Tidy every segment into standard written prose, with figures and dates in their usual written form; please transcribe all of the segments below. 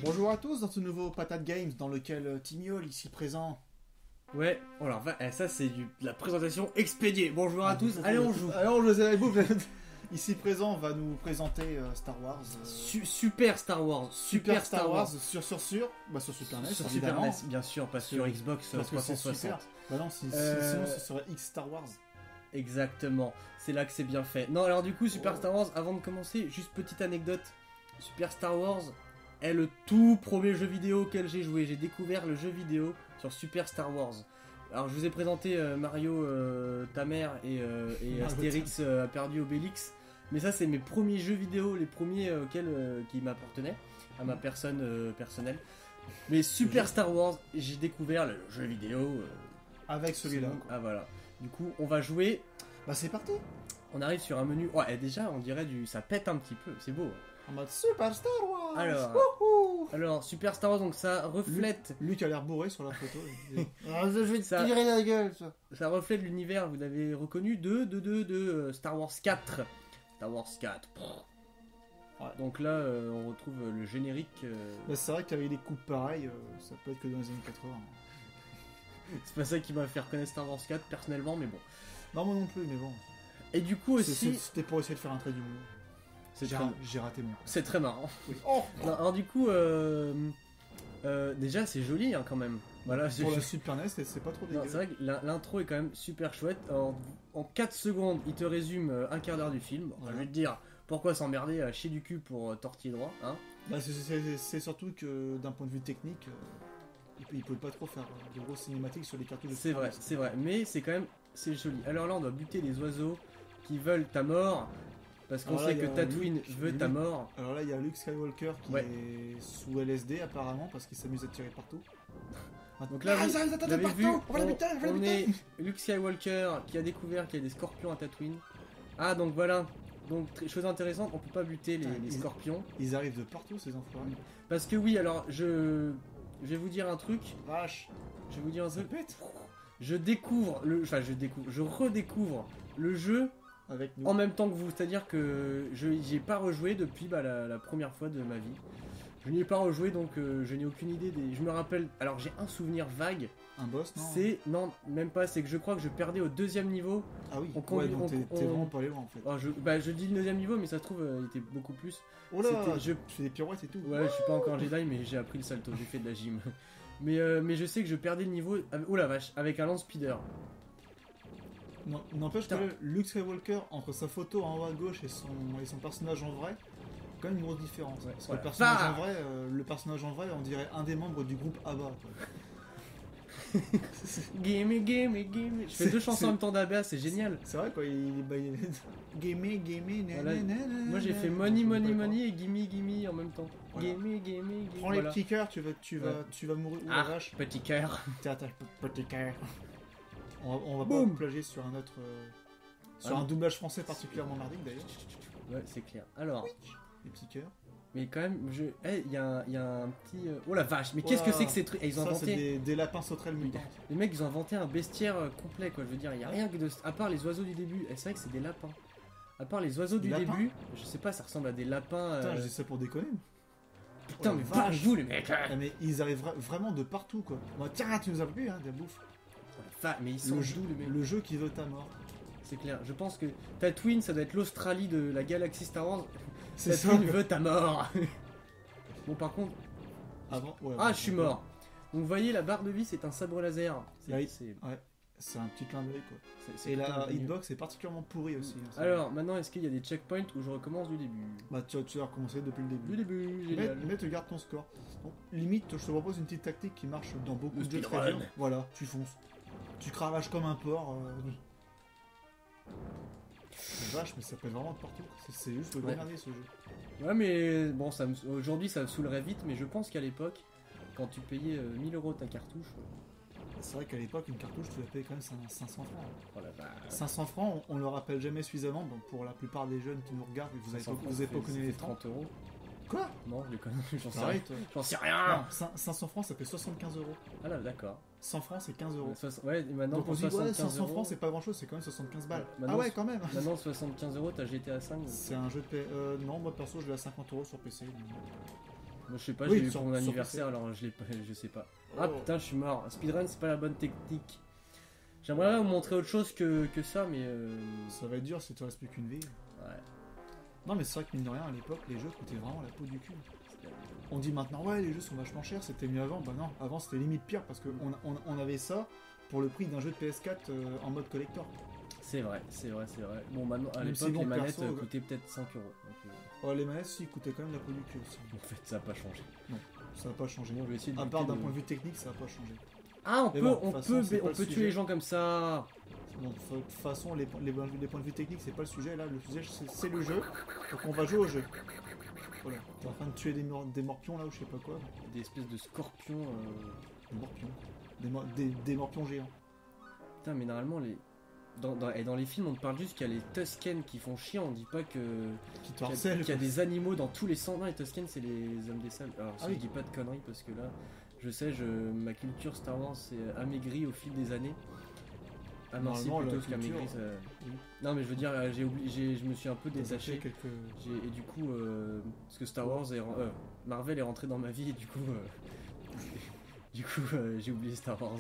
Bonjour à tous dans ce nouveau Patate Games dans lequel Timiol ici présent. Ouais, alors ça c'est de la présentation expédiée. Bonjour à tous, allez on joue. Allez on joue, ici présent va nous présenter Star Wars. Super Star Wars. Super Star Wars sur bah sur Super NES sur évidemment. Super NES, bien sûr, pas sur Xbox parce que c'est 360. super. Bah non, sinon ce serait X Star Wars. Exactement, c'est là que c'est bien fait. Non, alors du coup, Super Star Wars, avant de commencer, juste petite anecdote. Super Star Wars est le tout premier jeu vidéo auquel j'ai joué. J'ai découvert le jeu vidéo sur Super Star Wars. Alors je vous ai présenté Mario, ta mère et Astérix a perdu Obélix. Mais ça c'est mes premiers jeux vidéo, les premiers qui m'appartenaient à ma personne personnelle. Mais Super Star Wars, j'ai découvert le jeu vidéo avec celui-là. Ah voilà. Du coup, on va jouer. Bah c'est parti. On arrive sur un menu. Ouais, déjà, on dirait ça pète un petit peu. C'est beau. En mode Super Star Wars. Alors, Super Star Wars, donc ça reflète. Luc a l'air bourré sur la photo. Je vais te tirer la gueule. Ça reflète l'univers. Vous avez reconnu de Star Wars 4. Star Wars 4. Ouais. Donc là, on retrouve le générique. Bah, c'est vrai qu'avec des coupes pareilles, ça peut être que dans les années 80. C'est pas ça qui m'a fait reconnaître Star Wars 4 personnellement, mais bon. Non, moi non plus, mais bon. Et du coup aussi. C'était pour essayer de faire un trait d'humour. J'ai raté mon coup. C'est très marrant. Oui. Oh non, alors du coup, déjà c'est joli hein, quand même. Voilà, pour la Super NES, c'est pas trop dégueu. C'est vrai que l'intro est quand même super chouette. En 4 secondes, il te résume un quart d'heure du film. Bon, je vais te dire pourquoi s'emmerder à chier du cul pour tortiller droit. Hein bah, c'est surtout que d'un point de vue technique, il peut pas trop faire de grosses cinématiques sur les cartouches de C'est vrai, c'est vrai. Mais c'est quand même joli. Alors là, on doit buter les oiseaux qui veulent ta mort. Parce qu'on sait que Tatooine veut ta mort. Alors là, il y a Luke Skywalker qui est sous LSD apparemment parce qu'il s'amuse à tirer partout. Donc là, vous avez vu, on est Luke Skywalker qui a découvert qu'il y a des scorpions à Tatooine. Ah, donc voilà. Donc, chose intéressante, on peut pas buter les scorpions. Ils arrivent de partout, ces enfoirés. Parce que oui, alors, je vais vous dire un truc. Vache. Je vais vous dire un truc. Pète. Je redécouvre le jeu avec nous. En même temps que vous, c'est-à-dire que je n'y ai pas rejoué depuis la première fois de ma vie. Je n'y ai pas rejoué, donc je n'ai aucune idée des... Je me rappelle... Alors j'ai un souvenir vague. Un boss, non? Non, même pas, c'est que je crois que je perdais au 2e niveau. Ah oui, donc t'es vraiment pas allé loin en fait. Oh, je dis le 9e niveau, mais ça se trouve, il était beaucoup plus. Oh là, je fais des pirouettes et tout. Ouais, je suis pas encore Jedi, mais j'ai appris le salto, j'ai fait de la gym. Mais je sais que je perdais le niveau... Oh la vache, avec un lance-speeder. N'empêche que Luke Skywalker, entre sa photo en haut à gauche et son personnage en vrai, quand même une grosse différence. Ouais. Parce que le personnage en vrai, on dirait un des membres du groupe ABBA. Gimme. Je fais 2 chansons en même temps d'ABBA, c'est génial. C'est vrai quoi, il est Gimme, voilà. Moi j'ai fait money et gimme en même temps. Voilà. Gimme. Prends les petits cœurs, tu vas mourir. Ah, vache. Petit cœur. Petit cœur. On va pas plager sur un autre. Sur un doublage français particulièrement mardique d'ailleurs. Ouais, c'est clair. Alors. Les petits cœurs. Mais quand même, il y a un petit. Oh la vache, mais qu'est-ce que c'est que ces trucs? Ils ont inventé. C'est des lapins sauterelles mutants. Les mecs, ils ont inventé un bestiaire complet, quoi. Je veux dire, il y a rien que de. À part les oiseaux du début. Et c'est vrai que c'est des lapins. À part les oiseaux du début, je sais pas, ça ressemble à des lapins. Putain, je dis ça pour déconner. Putain, mais vache-vous les mecs! Mais ils arrivent vraiment de partout, quoi. Bon, tiens, tu nous as plu, hein, de la bouffe. Mais ils sont d'où les mecs? Le jeu qui veut ta mort. C'est clair, je pense que Tatooine, ça doit être l'Australie de la galaxie Star Wars. Tatooine veut ta mort. Bon, par contre. Je suis mort. Donc, vous voyez, la barre de vie, c'est un sabre laser. C'est un petit clin d'œil, quoi. Et la hitbox est particulièrement pourrie aussi. Alors, maintenant, est-ce qu'il y a des checkpoints où je recommence du début? Bah, tu vas recommencer depuis le début. Du début, génial. Mais tu gardes ton score. Donc, limite, je te propose une petite tactique qui marche dans beaucoup de jeux très durs. Voilà, tu fonces. Tu cravaches comme un porc. Vache, mais ça peut vraiment de partout. C'est juste le dernier ce jeu. Ouais, mais bon, aujourd'hui ça me saoulerait vite, mais je pense qu'à l'époque, quand tu payais 1000 € ta cartouche. C'est vrai qu'à l'époque, une cartouche, tu la payais quand même 500 francs. Oh la vache. 500 francs, on le rappelle jamais suffisamment. Donc pour la plupart des jeunes qui nous regardent, vous avez pas connu les 30 €. Quoi? Non, je les connais, j'en sais rien. Non, 500 francs, ça fait 75 €. Ah là, d'accord. 100 francs, c'est 15 €. Ouais, et maintenant donc pour on dit, 500 €, francs, c'est pas grand chose, c'est quand même 75 balles. Ah ouais, quand même. Maintenant, 75 €, t'as GTA 5. C'est un jeu de non, moi perso, je l'ai à 50 € sur PC. Moi je sais pas, Oui, j'ai eu sur- pour mon sur anniversaire, PC. alors je sais pas. Ah Oh. putain, je suis mort. Speedrun, c'est pas la bonne technique. J'aimerais bien vous montrer autre chose que ça, mais Ça va être dur si tu restes plus qu'une vie. ouais. Non, mais c'est vrai que mine de rien, à l'époque, les jeux coûtaient vraiment la peau du cul. On dit maintenant, ouais, les jeux sont vachement chers, c'était mieux avant. Bah non, avant c'était limite pire parce qu'on avait ça pour le prix d'un jeu de PS4 en mode collector. C'est vrai, c'est vrai, c'est vrai. Bon, maintenant, à Même l'époque, si, bon, les manettes perso, coûtaient peut-être 5 euros. Oh, les manettes, si, coûtaient quand même la peau du cul aussi. En fait, ça n'a pas changé. Ça n'a pas changé. Bon, je vais essayer de À part lutter d'un de- point de vue technique, ça n'a pas changé. Ah, Mais bon, de toute façon, c'est pas on le peut tuer sujet. les gens comme ça. Bon, de toute façon, les points de vue techniques, c'est pas le sujet là. Le sujet, c'est le jeu. Donc on va jouer au jeu. Voilà. T'es en train de tuer des morpions là ou je sais pas quoi. Des espèces de scorpions. Des morpions. Des morpions géants. Putain, mais normalement, dans les films, on te parle juste qu'il y a les Tusken qui font chier. On dit pas Qui te qu'il y a, harcèlent. qu'il y a des animaux dans tous les sens. Non, les Tusken, c'est les hommes des sables. Alors, si Ah oui. je dis pas de conneries, parce que là, je sais, ma culture Star Wars s'est amaigrie au fil des années. Aminci Normalement, plutôt la qu'amaigrie. culture, oui. Non, mais je veux dire, je me suis un peu T'as détaché. fait quelques. Et du coup, parce que Star Wars Marvel est rentré dans ma vie et du coup, j'ai oublié Star Wars.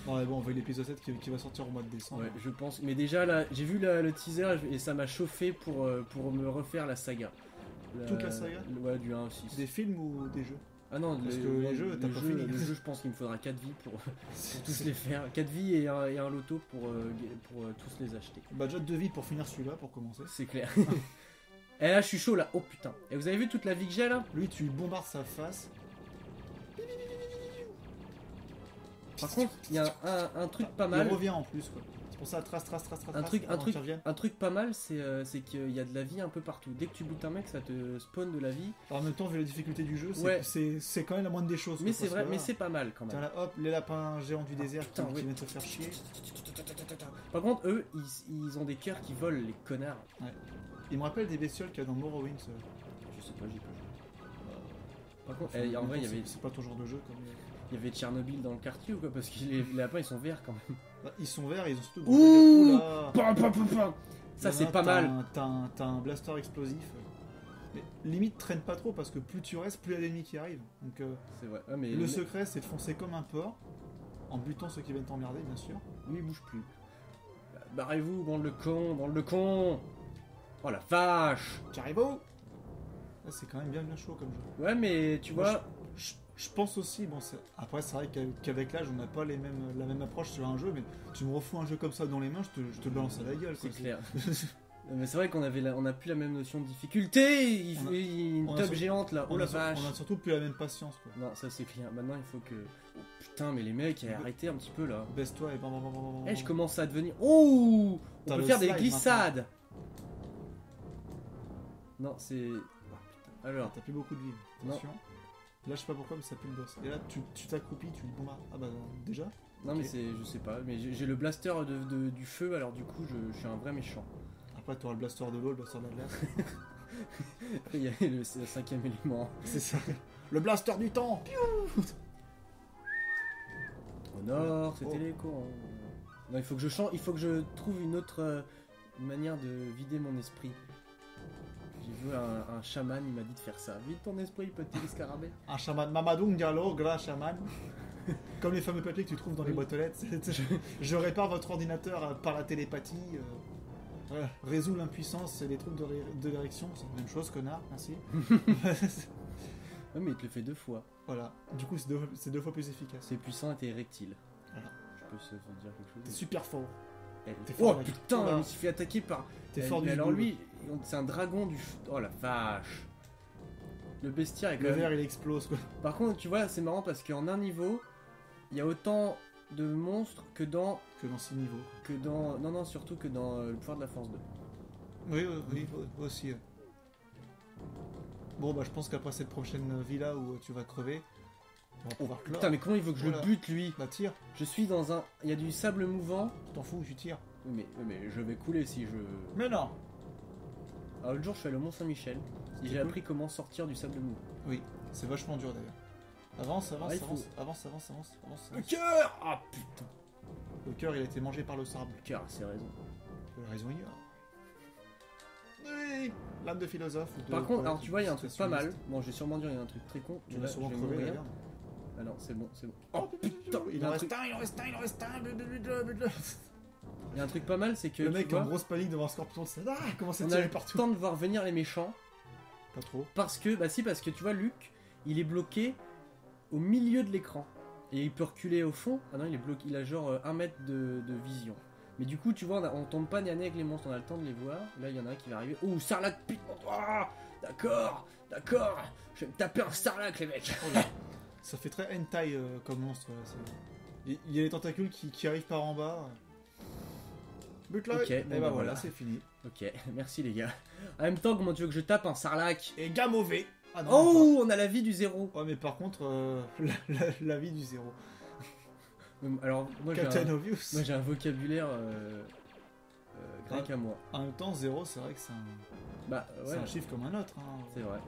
Non, mais bon, on voit l'épisode 7 qui va sortir au mois de décembre. Ouais, je pense. Mais déjà là, j'ai vu le teaser et ça m'a chauffé pour me refaire la saga. Toute la saga Ouais, du 1 au 6. Des films ou des jeux Ah non, Parce que les jeux, t'as pas fini. Le jeu, je pense qu'il me faudra 4 vies pour tous les faire. 4 vies et un loto pour tous les acheter. Budget de vie pour finir celui-là, pour commencer. C'est clair. Et là, je suis chaud là. Oh putain. Et vous avez vu toute la vie que j'ai là? Lui, tu bombardes sa face. Par contre, il y a un truc pas Il mal. revient en plus, quoi. C'est pour ça, trace. Un truc pas mal, c'est qu'il y a de la vie un peu partout. Dès que tu butes un mec, ça te spawn de la vie. En même temps, vu la difficulté du jeu, Ouais. c'est quand même la moindre des choses. Mais quoi, c'est parce vrai, que mais là, c'est pas mal quand t'as même. là, hop, les lapins géants du désert putain, qui oui. viennent te faire chier. Par contre, eux, ils ont des cœurs qui volent, les connards. Il me rappelle des bestioles qu'il y a dans Morrowind. Je sais pas, j'ai pas joué. Par contre, Enfin, en vrai, c'est pas ton genre de jeu. Comme... il y avait Tchernobyl dans le quartier ou quoi? Parce que les lapins, ils sont verts quand même. Bah, ils sont verts, ils ont surtout. Ouh Oula. Pam, pam, pam, pam. Ça, c'est pas mal. T'as un blaster explosif. Mais limite, traîne pas trop parce que plus tu restes, plus il y a d'ennemis qui arrivent. Donc, C'est vrai. Ah, mais le secret, c'est de foncer comme un porc. En butant ceux qui viennent t'emmerder, bien sûr. lui, il bouge plus. Barrez-vous, bande de cons, bande de cons. Oh la vache. Caribou! C'est quand même bien chaud comme jeu. Ouais, mais tu vois. Je pense aussi, bon, après c'est vrai qu'avec l'âge on n'a pas la même approche sur un jeu, mais tu me refous un jeu comme ça dans les mains, je te le balance à la gueule. C'est quoi. clair. Mais c'est vrai qu'on a plus la même notion de difficulté. Il faut une on a tub sur- géante là. Oh la vache. On a surtout plus la même patience. Quoi. Non, ça c'est clair. Maintenant il faut que. Oh, putain, mais les mecs, arrêtez un petit peu là. Baisse-toi et bam. Eh, je commence à devenir. Oh, on T'as peut le faire des slide glissades. Non, c'est. Oh, putain. Alors, T'as plus beaucoup de vie. Non. Attention. Là je sais pas pourquoi, mais ça pue le boss. Et là tu t'accroupis, tu le bombardes. Ah bah déjà. non, Ok. mais c'est. Je sais pas. Mais j'ai le blaster du feu, alors du coup, je suis un vrai méchant. Après t'auras le blaster de l'eau, le blaster de la glace. Après, il y a le 5ème élément. C'est ça. Le blaster du temps. Au nord, c'était Oh. les cons. Non, il faut que je change, il faut que je trouve une autre manière de vider mon esprit. J'ai vu un chaman, il m'a dit de faire ça. Vide ton esprit, petit scarabée. Un chaman. Mamadou Ngalo, gras chaman. Comme les fameux papiers que tu trouves dans les Oui. boîtes aux lettres. Je répare votre ordinateur par la télépathie. Voilà. Résous l'impuissance et les troubles de l'érection. C'est la même chose, connard. Merci. Ouais, mais il te le fait 2 fois. Voilà. Du coup, c'est deux fois plus efficace. C'est puissant et t'es érectile. Voilà. Je peux se dire quelque chose. T'es super fort. Elle- t'es Oh fort, mec. putain, Voilà. je me suis fait attaquer par. T'es Elle- fort du mais alors boule. lui, c'est un dragon du. Oh la vache. Le bestiaire est quand Le même. verre, il explose, quoi. Par contre, tu vois, c'est marrant parce qu'en un niveau, il y a autant de monstres que dans. Que dans 6 niveaux. Non, surtout que dans le pouvoir de la force 2. Oui, aussi. Bon, bah, je pense qu'après cette prochaine villa où tu vas crever, on va pouvoir clore. Putain, mais comment il veut que je Voilà. le bute lui? Bah, tire. Je suis dans un. Il y a du sable mouvant. T'en fous, tu tires. Mais je vais couler si je. Mais non. Alors, l'autre jour, je suis allé au Mont-Saint-Michel et C'était j'ai cool. appris comment sortir du sable mouvant. Oui, c'est vachement dur d'ailleurs. Avance. Ah, il faut- Avance. Le cœur! Ah putain! Le cœur, il a été mangé par le sable. Le cœur a ses raisons. La raison hier. Oui. Allez, lame de philosophe. ou de Par contre, poète, alors tu vois, il y a un truc pas mal. situationniste. Bon, je vais sûrement dire, il y a un truc très con. Tu mais vas là, souvent je vais crever mourir. d'ailleurs. Ah non, c'est bon, c'est bon. Oh putain, il en reste un, il en reste un, il en reste un. Il y a un truc pas mal, c'est que Le tu mec vois, en grosse panique devant un scorpion, c'est ah, comment ça on a tire le partout. temps de voir venir les méchants. Pas trop. Parce que, bah si, parce que tu vois, Luke, il est bloqué au milieu de l'écran. Et il peut reculer au fond. Ah non, il est bloqué, il a genre 1 mètre de vision. Mais du coup, tu vois, on tombe pas nez à nez avec les monstres, on a le temps de les voir. Là, il y en a un qui va arriver. Oh, Sarlacc, putain, ah, d'accord, d'accord. Je vais me taper un Sarlacc, les mecs. Ça fait très hentai comme monstre. Là, il y a les tentacules qui arrivent par en bas. Bute-le. Ok, Et bon, bah bah, voilà, voilà. c'est fini. Ok, merci les gars. En même temps, comment tu veux que je tape un Sarlacc? Et gamme au V. Ah non, Oh, on a la vie du zéro. pas. Ouais, mais par contre, la vie du zéro. Alors, moi Captain Obvious. j'ai un vocabulaire grec à moi. En même temps, zéro, c'est vrai que c'est un, Bah c'est ouais, un chiffre comme un autre. Hein. c'est vrai.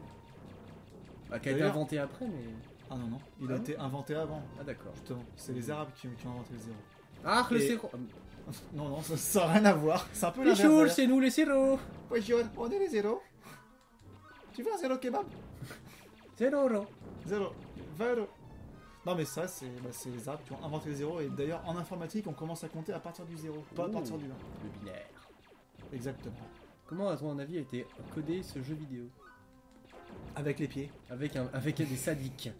Bah, qui a été D'ailleurs- inventé après, mais. Ah non, non, il Ah a non été inventé avant, Ah d'accord. justement. C'est les Arabes qui ont inventé le zéro. Ah, le Et- zéro. Non, non, ça n'a rien à voir. C'est un peu Les l'inverse. choules, d'ailleurs. c'est nous les zéros. Ouais, Johan, on est les zéros. Tu veux un zéro kebab? Zéro euro. Zéro. 20 euros. Non, mais ça, c'est les Arabes qui ont inventé le zéro. Et d'ailleurs, en informatique, on commence à compter à partir du zéro, pas à Ouh. partir du 1. Le binaire. Exactement. Comment, à ton avis, a été codé ce jeu vidéo? Avec les pieds. Avec des sadiques.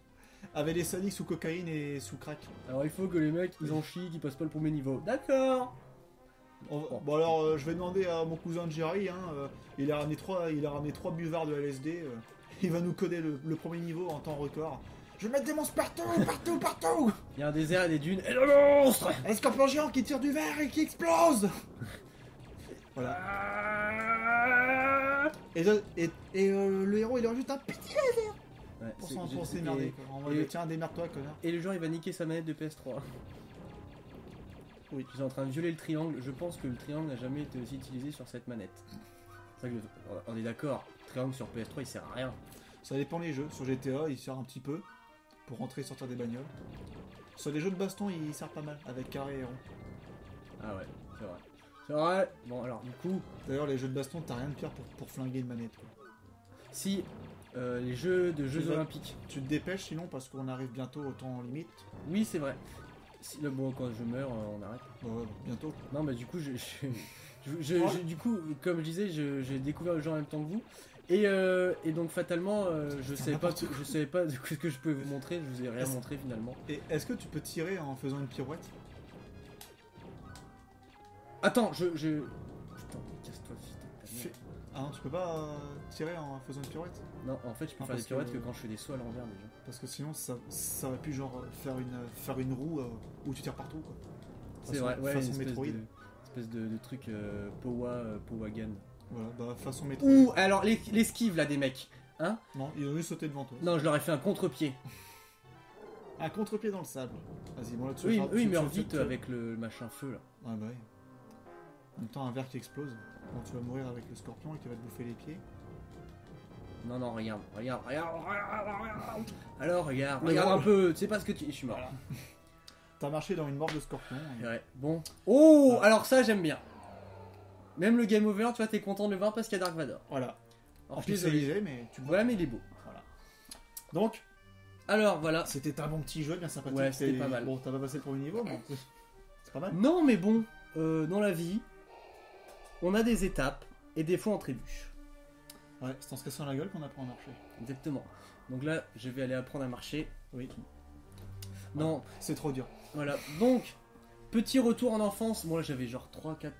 Avec des sadiques sous cocaïne et sous crack. Alors il faut que les mecs, ils en chient, qu'ils passent pas le premier niveau. D'accord. Bon alors, je vais demander à mon cousin Jerry. Hein, il a ramené 3 buvards de LSD. Il va nous coder le premier niveau en temps record. Je vais mettre des monstres partout, partout, partout. Il y a un désert et des dunes. Et le monstre. Un scorpion géant qui tire du verre et qui explose. Voilà. Et le héros, il a juste un petit laser Ouais, pour s'émerder. quoi. En mode, et- tiens, démerde-toi, connard. Et le genre, il va niquer sa manette de PS3. Oui. Je suis en train de violer le triangle. Je pense que le triangle n'a jamais été aussi utilisé sur cette manette. C'est vrai que on est d'accord. Le triangle sur PS3, il sert à rien. Ça dépend des jeux. Sur GTA, il sert un petit peu pour rentrer et sortir des bagnoles. Sur les jeux de baston, il sert pas mal avec carré et rond. Ah ouais, c'est vrai. C'est vrai. Bon, alors du coup, D'ailleurs, les jeux de baston, t'as rien de pire pour flinguer une manette. Quoi. si les jeux Tu vas- olympiques. Tu te dépêches sinon parce qu'on arrive bientôt au temps limite. Oui, c'est vrai. Si, bon, quand je meurs, on arrête. Bientôt. Non, mais du coup, du coup, comme je disais, j'ai découvert le jeu en même temps que vous. Et donc fatalement, je savais pas de ce que je pouvais vous montrer. Je vous ai rien Est-ce- montré finalement. Et est-ce que tu peux tirer en faisant une pirouette? Attends, Putain, casse-toi, fils de ta mère. Ah non, tu peux pas tirer en faisant une pirouette? Non, en fait, je peux Ah, faire des parce pirouettes que- que quand je fais des sauts à l'envers déjà. Parce que sinon, ça aurait pu genre faire une roue où tu tires partout. Quoi. C'est Façon- vrai, ouais, une façon espèce Metroid. de truc Powagan. Voilà, bah façon Metroid. Ouh, alors l'esquive là des mecs. Hein? Non, ils ont juste sauté devant toi. Non, je leur ai fait un contre-pied. Un contre-pied dans le sable. Vas-y, bon là tu Eux, vas- ils tu- meurent tu- vite tu- avec le machin feu là. Ah bah oui. En même temps, un verre qui explose. Bon, tu vas mourir avec le scorpion et qui va te bouffer les pieds. Non, non, regarde. Alors, regarde Le un gros. peu. Tu sais pas ce que tu. Je suis mort. T'as marché dans une mort de scorpion. Ouais, bon. Oh, Voilà. alors ça, j'aime bien. Même le game over, tu vois, t'es content de le voir parce qu'il y a Dark Vador. Voilà. Alors, En je suis désolé. pixelisé, mais tu le vois. Ouais, mais il est beau. Donc, Alors, voilà. c'était un bon petit jeu, bien sympathique. Ouais, c'était Et pas mal. Bon, t'as pas passé le premier niveau, mais c'est pas mal. Non, mais bon, dans la vie, on a des étapes et des fois on trébuche. Ouais, c'est en se cassant la gueule qu'on apprend à marcher. Exactement. Donc là, je vais aller apprendre à marcher. Oui. Non, C'est trop dur. voilà. Donc, petit retour en enfance. Moi, j'avais genre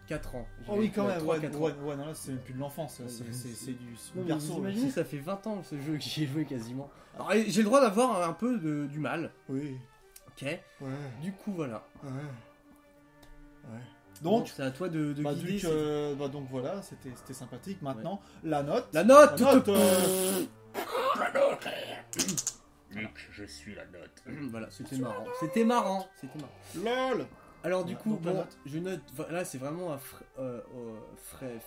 4 ans. Oh oui, quand même. 3, Ouais, 4 ouais, ans. ouais, non, là, c'est même plus de l'enfance. Ouais, C'est du Non, mais garçon. vous imaginez, ça fait 20 ans ce jeu que j'y ai joué quasiment. Alors, j'ai le droit d'avoir un peu du mal. Oui. Ok. Ouais. Du coup, voilà. Ouais. Ouais. Donc, c'est à toi de bah, guider. donc voilà, c'était sympathique. Maintenant, la note. La note, La note, Luc, je suis la note. Voilà, c'était marrant. C'était marrant. LOL. Alors du Ouais, coup, donc la bon, note. je note. Là, c'est vraiment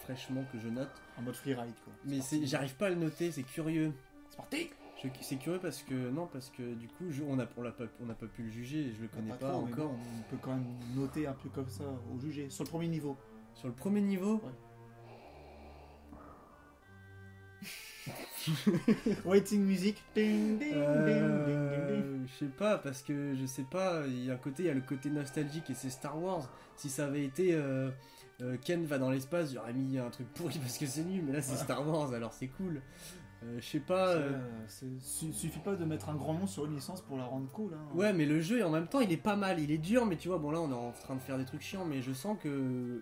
fraîchement que je note. En mode freeride, quoi. Mais j'arrive pas à le noter. C'est curieux. C'est parti. C'est curieux parce que du coup, on n'a pas pu le juger. Je le connais pas, trop, mais encore. bon, on peut quand même noter un peu comme ça au jugé. Sur le premier niveau. Sur le premier niveau. Ouais. Waiting music. Ding, ding, ding, ding, ding, ding. Je sais pas, parce que je sais pas, il y a le côté nostalgique et c'est Star Wars. Si ça avait été Ken va dans l'espace, j'aurais mis un truc pourri parce que c'est nul, mais là c'est Star Wars alors c'est cool. Je sais pas. Suffit pas de mettre un grand nom sur une licence pour la rendre cool. Hein. Ouais, mais le jeu en même temps il est pas mal, il est dur, mais tu vois, bon là on est en train de faire des trucs chiants, mais je sens que.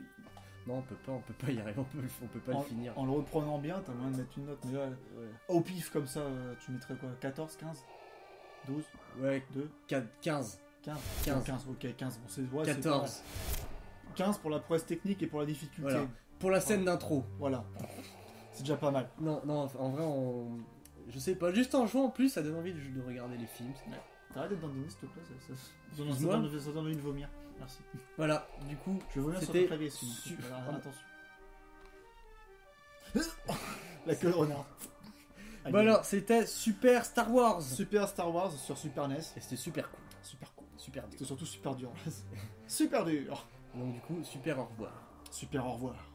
Non, on peut pas y arriver, on peut pas le finir. En le reprenant bien, t'as moyen de mettre une note, mais là, Ouais. au pif comme ça, tu mettrais quoi 14, 15 12 Ouais, 2 15. 15 15. 15, ok, 15. Bon, c'est, ouais, 14. c'est 15 pour la prouesse technique et pour la difficulté. Voilà. Pour la scène d'intro. Voilà. C'est déjà pas mal. Non, en vrai, je sais pas, juste en jouant en plus, ça donne envie de regarder les films. T'arrêtes d'être dans le s'il te plaît, ça Excuse-moi. donne envie de vomir. Merci. Voilà, du coup, Je vais vomir sur C'était le clavier, voilà, attention. La queue de renard. bah alors, c'était Super Star Wars. Super Star Wars sur Super NES. Et c'était super cool, Super cool. super dur. C'était surtout super dur. Super dur. Donc du coup, super au revoir. Super au revoir.